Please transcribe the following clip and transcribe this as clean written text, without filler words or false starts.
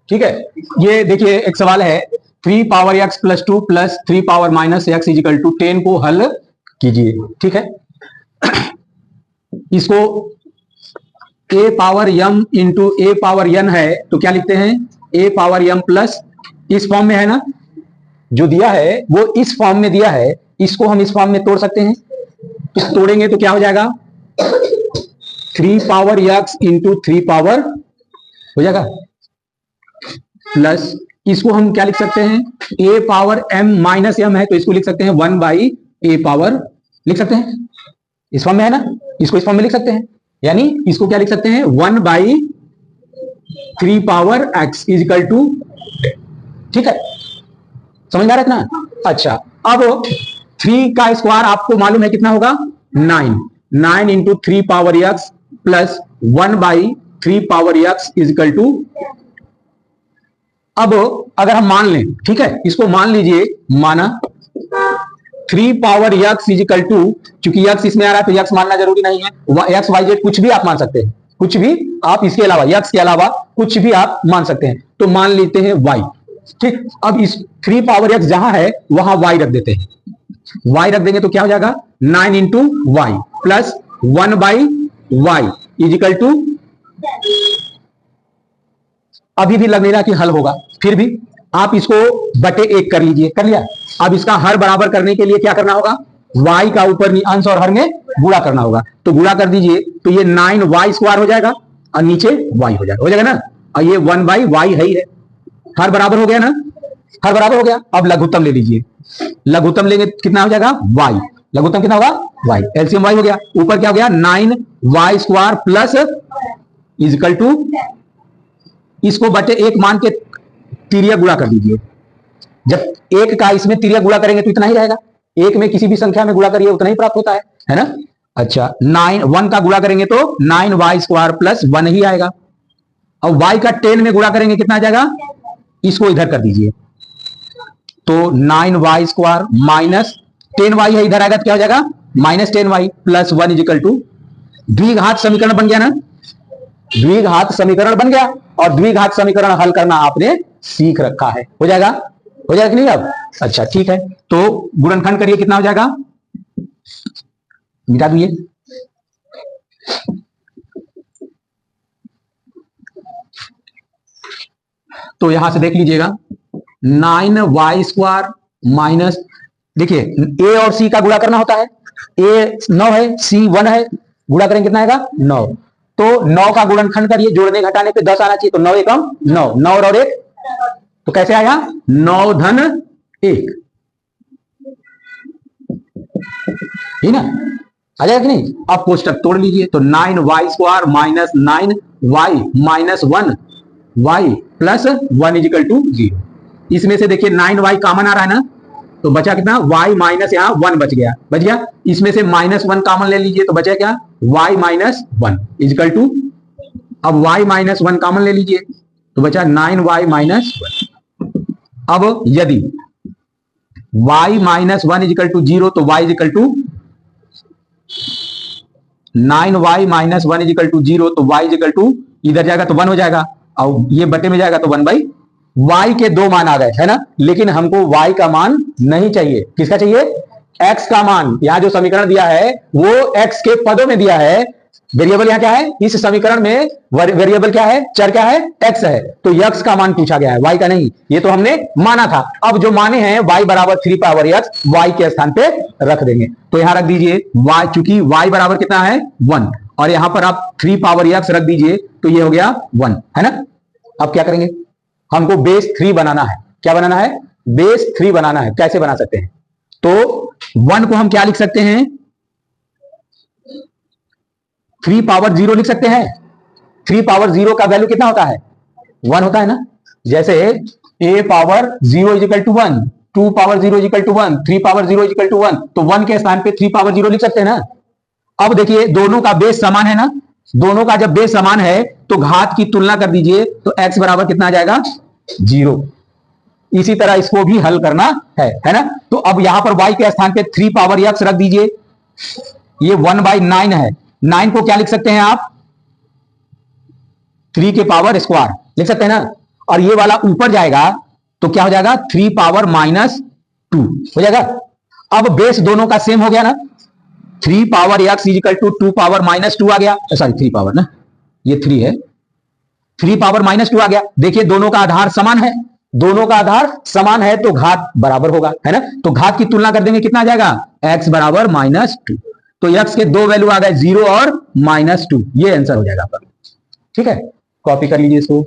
ठीक है, ये देखिए एक सवाल है 3 power x plus 2 plus 3 power minus x equal to 10 को हल कीजिए। ठीक है, इसको a power m into a power n है तो क्या लिखते हैं, ए पावर यम प्लस, इस फॉर्म में है ना, जो दिया है वो इस फॉर्म में दिया है, इसको हम इस फॉर्म में तोड़ सकते हैं। तो तोड़ेंगे तो क्या हो जाएगा, 3 पावर एक्स इंटू 3 पावर हो जाएगा, प्लस इसको हम क्या लिख सकते हैं, a power M minus M है तो इसको लिख सकते हैं 1 बाई ए पावर, लिख सकते हैं, इस फॉर्म में है ना, इसको इस फॉर्म में लिख सकते हैं, यानी इसको क्या लिख सकते हैं 1 by 3 power x equal to, ठीक है, समझ में आ रहा है ना। अच्छा, अब 3 का स्क्वायर आपको मालूम है कितना होगा, 9 into 3 power x plus 1 by 3 power x equal to, अब अगर हम मान लें, ठीक है, इसको मान लीजिए, माना 3 पावर एक्स इजिकल टू, चूंकि एक्स इसमें आ रहा है तो एक्स मानना जरूरी नहीं है, एक्स वाई जेड कुछ भी आप मान सकते हैं, कुछ भी आप इसके अलावा, एक्स के अलावा कुछ भी आप मान सकते हैं, तो मान लेते हैं वाई। ठीक, अब इस 3 पावर एक्स जहां है वहां वाई रख देते हैं, वाई रख देंगे तो क्या हो जाएगा 9 into y plus 1 by y equal to, अभी भी लग नहीं रहा कि हल होगा, फिर भी आप इसको बटे 1 कर लीजिए, कर लिया। अब इसका हर बराबर करने के लिए क्या करना होगा, y का ऊपर अंश और हर में गुणा करना होगा, तो गुणा कर दीजिए तो ये 9y स्क्वायर हो जाएगा और नीचे y हो जाएगा ना, और ये 1 बाई वाई है ही है, हर बराबर हो गया ना, हर बराबर हो गया। अब लघुत्तम ले लीजिए, लघुत्तम लेंगे कितना हो जाएगा y, लघुत्तम कितना होगा y, एलसीएम y हो गया, ऊपर क्या हो गया 9y square plus is equal to, इसको बटे 1 मान के तिर्यक गुणा कर दीजिए, जब 1 का इसमें तिर्यक गुणा करेंगे तो इतना ही रहेगा, 1 में किसी भी संख्या में गुणा करिए उतना ही प्राप्त होता है ना। अच्छा, 1 का गुणा करेंगे तो 9y स्क्वायर प्लस 1 ही आएगा, अब y का 10 में गुणा करेंगे कितना आ जाएगा, इसको इधर कर दीजिए, तो 9y स्क्वायर माइनस 10y है, इधर आएगा तो क्या हो जाएगा minus 10y plus 1 equal to, द्विघात समीकरण बन गया ना, द्विघात समीकरण बन गया, और द्विघात समीकरण हल करना आपने सीख रखा है, हो जाएगा कि नहीं अब। अच्छा ठीक है, तो गुणनखंड करिए, कितना हो जाएगा, मिटा दीजिए, तो यहां से देख लीजिएगा 9y स्क्वायर माइनस, देखिए a और c का गुणा करना होता है, a 9 है c 1 है, गुणा करेंगे कितना आएगा 9, तो 9 का गुणनखंड करिए, जोड़ने घटाने पे 10 आना चाहिए, तो 9 एकम 9, 9 और 1 तो कैसे आया 9 धन 1, ठीक ना, आ जाएगा कि नहीं। अब कोष्टक तोड़ लीजिए, तो 9y square minus 9y minus 1y plus 1 equal to 0, इसमें से देखिए 9y कॉमन आ रहा है ना, तो बचा कितना y माइनस, यहाँ 1 बच गया, इसमें से माइनस 1 कॉमन ले लीजिए तो बचा क्या y माइनस 1 इजिकल टू, अब y माइनस 1 कॉमन ले लीजिए तो बचा 9y माइनस 1, अब यदि y माइनस 1 इजिकल टू 0 तो y equal to 9y minus 1 equal to 0, तो y इजिकल टू इधर जाएगा तो 1 हो जाएगा, और ये बटे में जाएगा तो 1 बाई, y के 2 मान आ गए है ना, लेकिन हमको y का मान नहीं चाहिए, किसका चाहिए, x का मान। यहां जो समीकरण दिया है वो x के पदों में दिया है, वेरिएबल यहां क्या है, इस समीकरण में वेरिएबल क्या है, चर क्या है, x है, तो x का मान पूछा गया है, y का नहीं, ये तो हमने माना था। अब जो माने हैं y बराबर 3 पावर x, y के स्थान पे रख देंगे, तो यहां रख दीजिए y, चूंकि y बराबर कितना है 1, और यहां पर आप 3 पावर x रख दीजिए तो ये हो गया 1, है ना। अब क्या करेंगे, हमको बेस 3 बनाना है, क्या बनाना है, बेस 3 बनाना है, कैसे बना सकते हैं, तो 1 को हम क्या लिख सकते हैं, 3 पावर 0 लिख सकते हैं, 3 पावर 0 का वैल्यू कितना होता है 1 होता है ना, जैसे a power 0 equal to 1, 2 power 0 equal to 1, 3 power 0 equal to 1, तो 1 के स्थान पे 3 पावर 0 लिख सकते हैं ना। अब देखिए दोनों का बेस समान है ना, दोनों का जब बेस समान है तो घात की तुलना कर दीजिए, तो x बराबर कितना आ जाएगा 0, इसी तरह इसको भी हल करना है ना। तो अब यहां पर y के स्थान पे 3 पावर x रख दीजिए, ये 1 बाई 9 है, 9 को क्या लिख सकते हैं आप 3 के पावर स्क्वायर, लिख सकते हैं ना। और ये वाला ऊपर जाएगा तो क्या हो जाएगा 3 पावर -2 हो जाएगा। अब बेस दोनों का सेम हो गया ना, 3 power x equal to 2 power -2 आ गया, सॉरी 3 पावर ना, ये 3 है, 3 पावर -2 आ गया। देखिए दोनों का आधार समान है, दोनों का आधार समान है तो घात बराबर होगा, है ना। तो घात की तुलना कर देंगे, कितना आ जाएगा x बराबर -2। तो x के दो वैल्यू आ गए 0 और -2, ये आंसर हो जाएगा आपका। ठीक है, कॉपी कर लीजिए इसको।